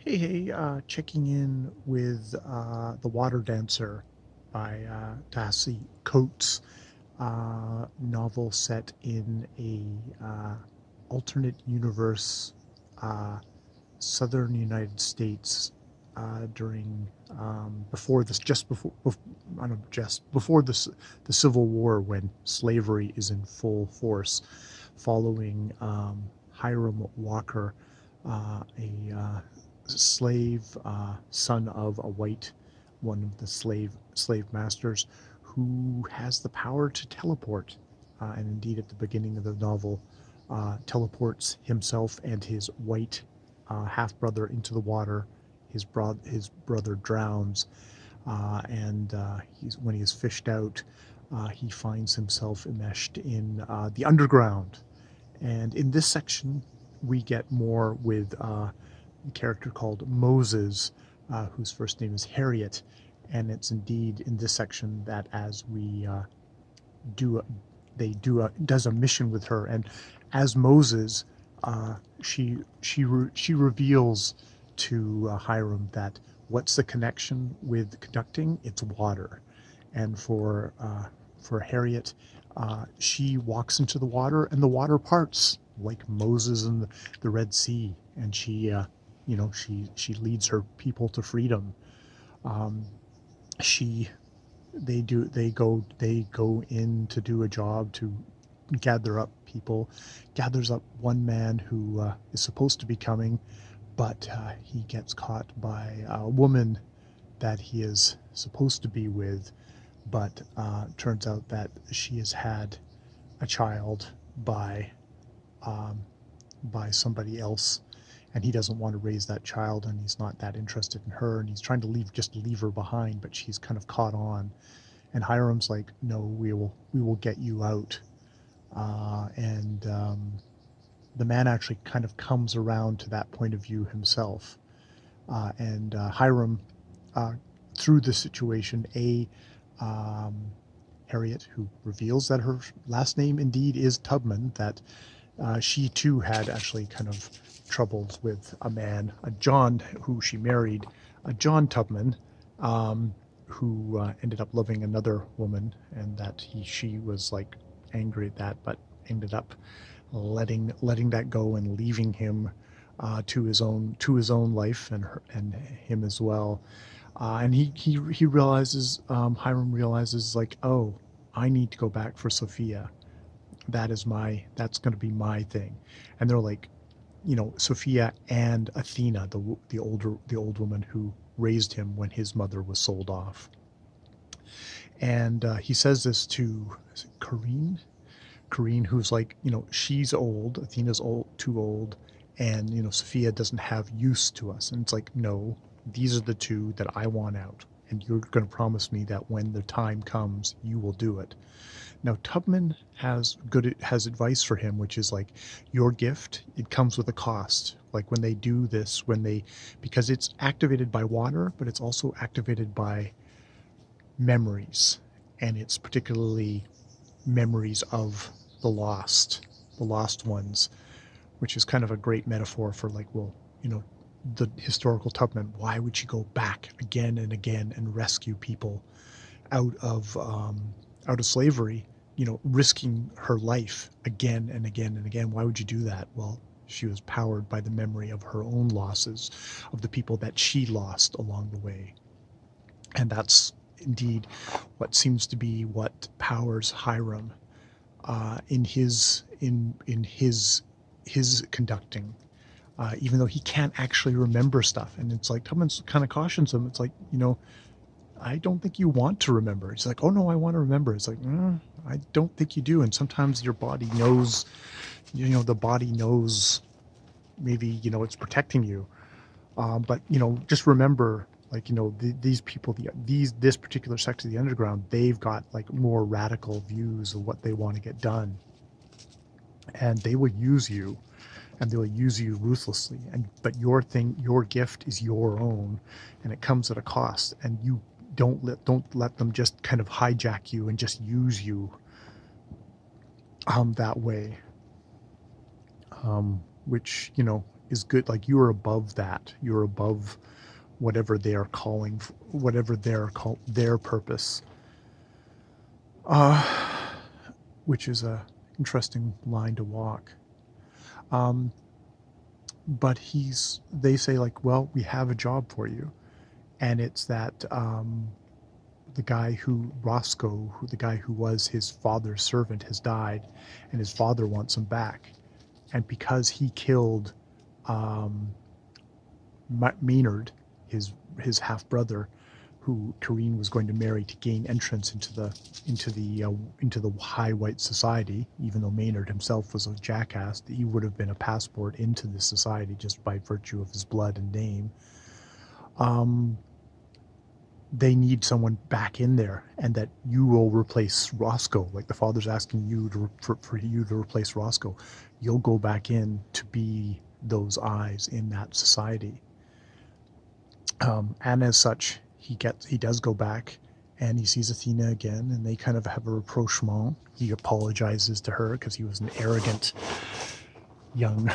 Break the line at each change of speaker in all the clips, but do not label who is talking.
Checking in with the Wtr Dancer by Tassie Coates, novel set in a alternate universe, uh, southern United States during before this, just before, I don't know, just before the Civil War, when slavery is in full force, following Hiram Walker, a slave, son of a white, one of the slave masters, who has the power to teleport, and indeed at the beginning of the novel, teleports himself and his white half brother into the water. His brother drowns, and when he is fished out, he finds himself enmeshed in the underground. And in this section, we get more with a character called Moses, whose first name is Harriet. And it's indeed in this section that as we do, does a mission with her, and as Moses, she reveals to Hiram that what's the connection with conducting? It's water, and for Harriet, she walks into the water, and the water parts like Moses in the Red Sea, and she leads her people to freedom. Um, she they go in to do a job to gather up people, gathers up one man who is supposed to be coming, but he gets caught by a woman that he is supposed to be with, but turns out that she has had a child um, by somebody else, and he doesn't want to raise that child, and he's not that interested in her, and he's trying to leave her behind, but she's kind of caught on. And Hiram's like, no, we will get you out. And The man actually kind of comes around to that point of view himself. And Hiram, uh, through the situation, um, Harriet, who reveals that her last name indeed is Tubman, that she too had actually kind of troubles with a man, a John, who she married, a John Tubman, um, who ended up loving another woman, and that she was like angry at that, but ended up letting that go and leaving him to his own life, and him as well. And he realizes, Hiram realizes, like, oh, I need to go back for Sophia. That's going to be my thing. And they're like, Sophia and Athena, the old woman who raised him when his mother was sold off. And he says this to, is it Corrine? Corrine, who's like, she's old, Athena's too old, and Sophia doesn't have use to us. And it's like, no, these are the two that I want out, and you're going to promise me that when the time comes, you will do it. Now Tubman has advice for him, which is like, your gift, it comes with a cost. Like when they do this, because it's activated by water, but it's also activated by memories, and it's particularly memories of the lost ones, which is kind of a great metaphor for, like, well, the historical Tubman, why would she go back again and again and rescue people out of slavery, risking her life again and again and again? Why would you do that? Well, she was powered by the memory of her own losses, of the people that she lost along the way. And that's indeed what seems to be what powers Hiram in his conducting, even though he can't actually remember stuff. And it's like Tubman kind of cautions him. It's like, I don't think you want to remember. He's like, oh no, I want to remember. It's like, I don't think you do. And sometimes your body knows, the body knows, maybe, it's protecting you. But just remember, like, these people, this particular section of the underground, they've got like more radical views of what they want to get done, and they will use you, and they will use you ruthlessly. But your gift is your own, and it comes at a cost. And you don't let them just kind of hijack you and just use you that way. Which is good. Like, you are above that. You're above whatever they are calling, whatever their purpose, which is a interesting line to walk. But they say, like, well, we have a job for you, and it's that the guy who Roscoe, the guy who was his father's servant, has died, and his father wants him back, and because he killed Maynard, his half brother, who Corinne was going to marry to gain entrance into the high white society, even though Maynard himself was a jackass, he would have been a passport into this society just by virtue of his blood and name. They need someone back in there, and that you will replace Roscoe. Like, the father's asking you for you to replace Roscoe. You'll go back in to be those eyes in that society. And as such, he does go back, and he sees Athena again, and they kind of have a rapprochement. He apologizes to her because he was an arrogant young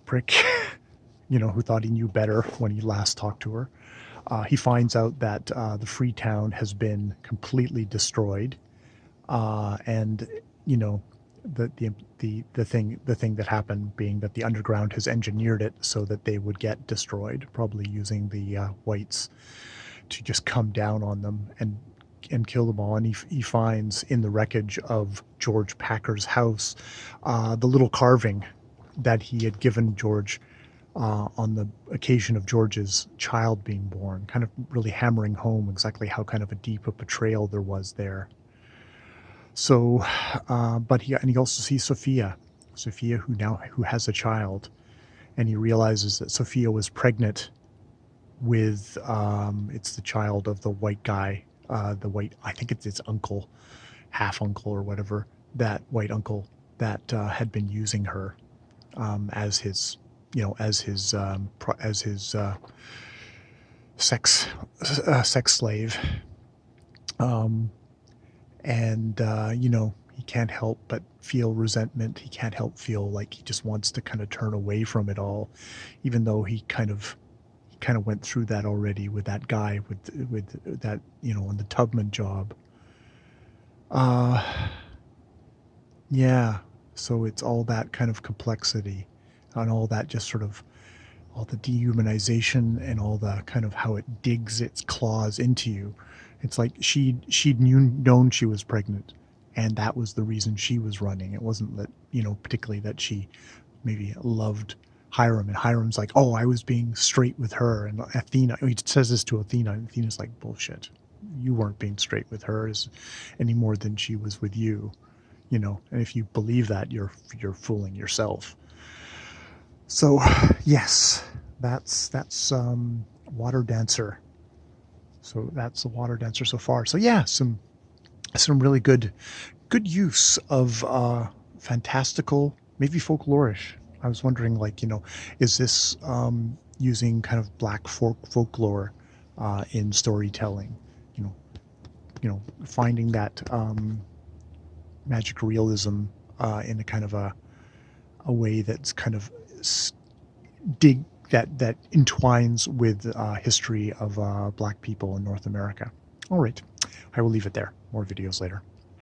prick, who thought he knew better when he last talked to her. He finds out that the Freetown has been completely destroyed, and the thing that happened being that the underground has engineered it so that they would get destroyed, probably using the whites to just come down on them and kill them all. And he finds in the wreckage of George Packer's house the little carving that he had given George on the occasion of George's child being born, kind of really hammering home exactly how kind of a deep a betrayal there was there. So, but he also sees Sophia who has a child, and he realizes that Sophia was pregnant with it's the child of the white guy, I think it's its uncle, half uncle or whatever, that white uncle that had been using her as his sex slave, and he can't help but feel resentment. He can't help feel like he just wants to kind of turn away from it all, even though he kind of went through that already with that guy with that on the Tubman job. Yeah. So it's all that kind of complexity, and all that just sort of all the dehumanization and all the kind of how it digs its claws into you. It's like she'd known she was pregnant, and that was the reason she was running. It wasn't that, particularly that she maybe loved Hiram, and Hiram's like, oh, I was being straight with her. And Athena, he says this to Athena, and Athena's like, bullshit. You weren't being straight with her any more than she was with you, and if you believe that, you're fooling yourself. So, yes, that's Wtr Dncr. So that's the Wtr Dncr so far. So yeah, some really good use of fantastical, maybe folklorish. I was wondering, like, is this using kind of black folklore in storytelling? Finding that magic realism in a kind of a way that's kind of that entwines with history of black people in North America. All right, I will leave it there. More videos later.